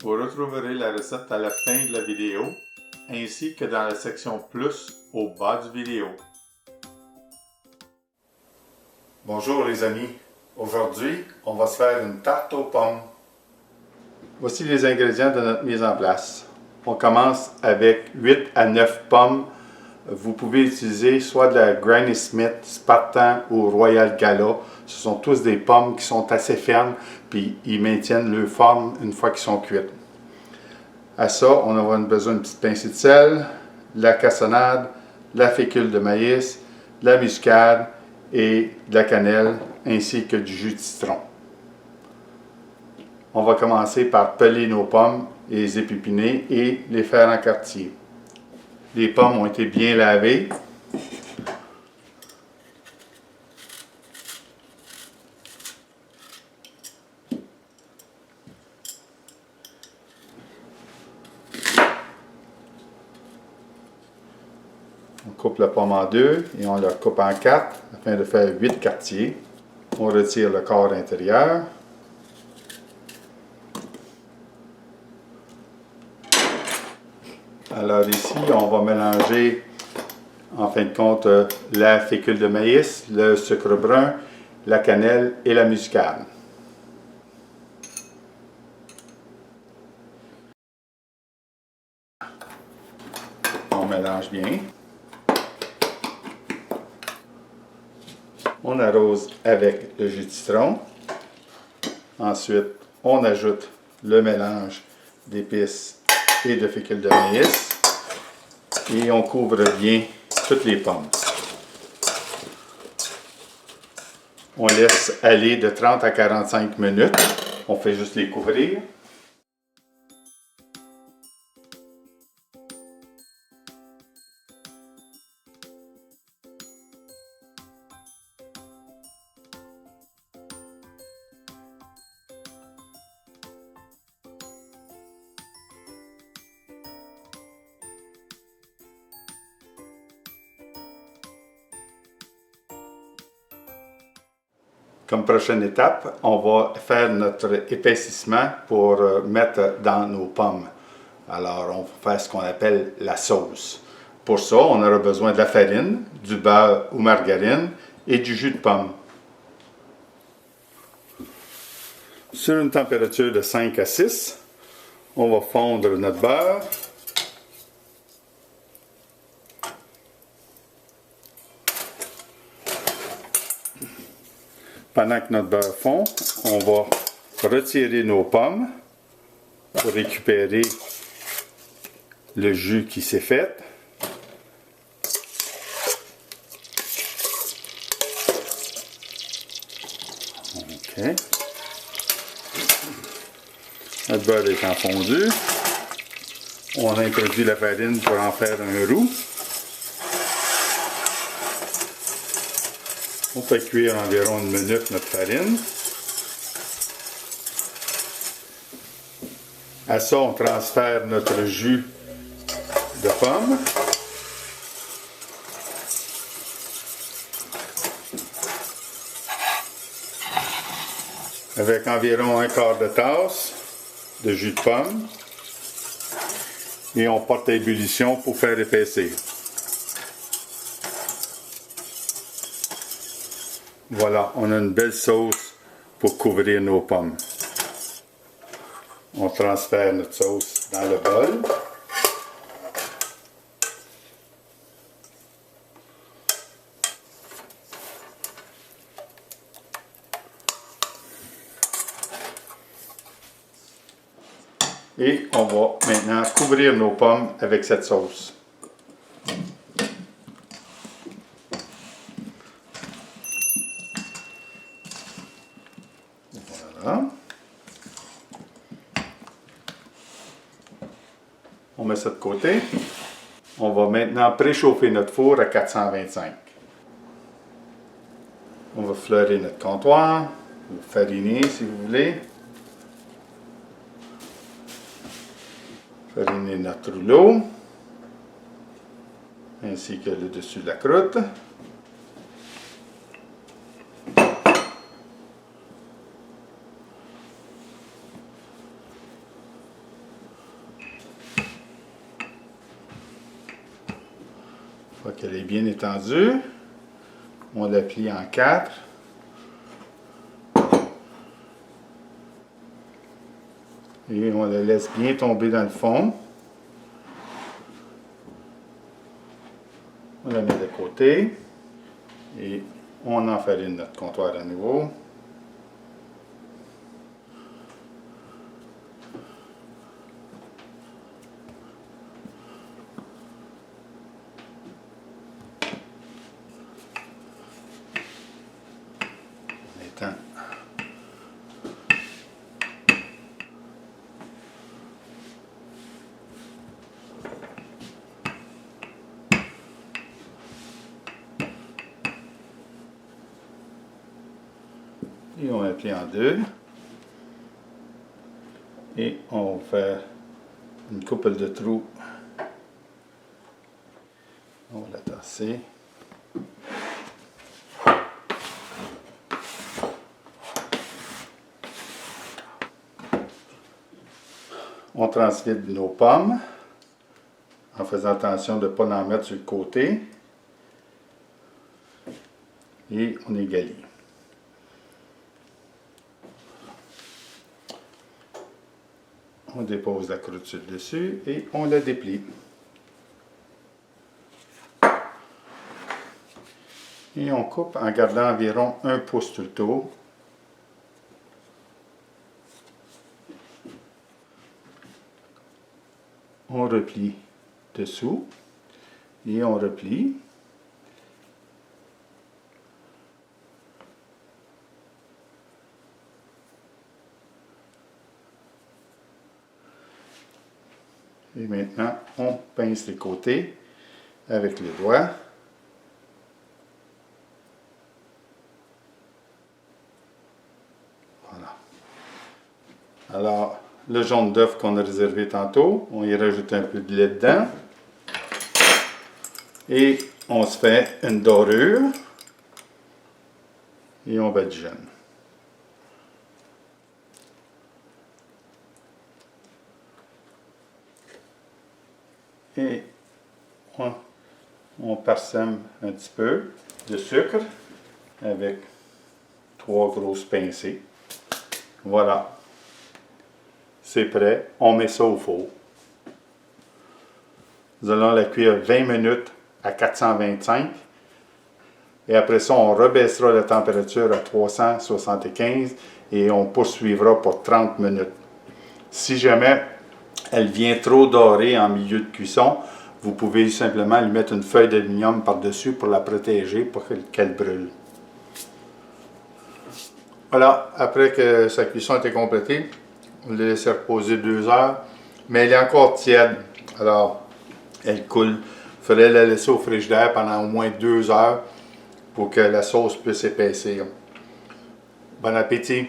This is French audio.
Vous retrouverez la recette à la fin de la vidéo, ainsi que dans la section plus au bas du vidéo. Bonjour les amis, aujourd'hui on va se faire une tarte aux pommes. Voici les ingrédients de notre mise en place. On commence avec 8 à 9 pommes. Vous pouvez utiliser soit de la Granny Smith, Spartan ou Royal Gala. Ce sont tous des pommes qui sont assez fermes puis ils maintiennent leur forme une fois qu'ils sont cuites. À ça, on aura besoin d'une petite pincée de sel, de la cassonade, de la fécule de maïs, de la muscade et de la cannelle ainsi que du jus de citron. On va commencer par peler nos pommes, les épipiner et les faire en quartiers. Les pommes ont été bien lavées. On coupe la pomme en deux et on la coupe en quatre afin de faire 8 quartiers. On retire le corps intérieur. Alors ici, on va mélanger en fin de compte la fécule de maïs, le sucre brun, la cannelle et la muscade. On mélange bien. On arrose avec le jus de citron. Ensuite, on ajoute le mélange d'épices et de fécule de maïs. Et on couvre bien toutes les pommes. On laisse aller de 30 à 45 minutes. On fait juste les couvrir. Comme prochaine étape, on va faire notre épaississement pour mettre dans nos pommes. Alors, on va faire ce qu'on appelle la sauce. Pour ça, on aura besoin de la farine, du beurre ou margarine et du jus de pomme. Sur une température de 5 à 6, on va fondre notre beurre. Pendant que notre beurre fond, on va retirer nos pommes pour récupérer le jus qui s'est fait. OK. Notre beurre étant fondu, on introduit la farine pour en faire un roux. On fait cuire environ 1 minute notre farine. À ça, on transfère notre jus de pomme. Avec environ 1/4 de tasse de jus de pomme. Et on porte à ébullition pour faire épaissir. Voilà, on a une belle sauce pour couvrir nos pommes. On transfère notre sauce dans le bol. Et on va maintenant couvrir nos pommes avec cette sauce. Voilà. On met ça de côté. On va maintenant préchauffer notre four à 425. On va fleurer notre comptoir, ou fariner si vous voulez. Fariner notre rouleau, ainsi que le dessus de la croûte. Une fois qu'elle est bien étendue, on la plie en 4. Et on la laisse bien tomber dans le fond. On la met de côté. Et on enfarine notre comptoir à nouveau. Maintenant, et on la plie en 2. Et on va faire une couple de trous. On va la tasser. On transvide nos pommes en faisant attention de ne pas en mettre sur le côté. Et on égalise. On dépose la croûte sur le dessus et on la déplie. Et on coupe en gardant environ 1 pouce tout le tour. On replie dessous et on replie. Et maintenant, on pince les côtés avec les doigts. Voilà. Alors, le jaune d'œuf qu'on a réservé tantôt, on y rajoute un peu de lait dedans. Et on se fait une dorure. Et on badigeonne. Et on parsème un petit peu de sucre avec 3 grosses pincées. Voilà. C'est prêt. On met ça au four. Nous allons la cuire 20 minutes à 425. Et après ça, on rebaissera la température à 375 et on poursuivra pour 30 minutes. Si jamais elle vient trop dorée en milieu de cuisson, vous pouvez simplement lui mettre une feuille d'aluminium par-dessus pour la protéger, pour qu'elle brûle. Voilà, après que sa cuisson était complétée, on l'a laissé reposer 2 heures, mais elle est encore tiède, alors elle coule. Il faudrait la laisser au frigidaire pendant au moins 2 heures pour que la sauce puisse épaissir. Bon appétit!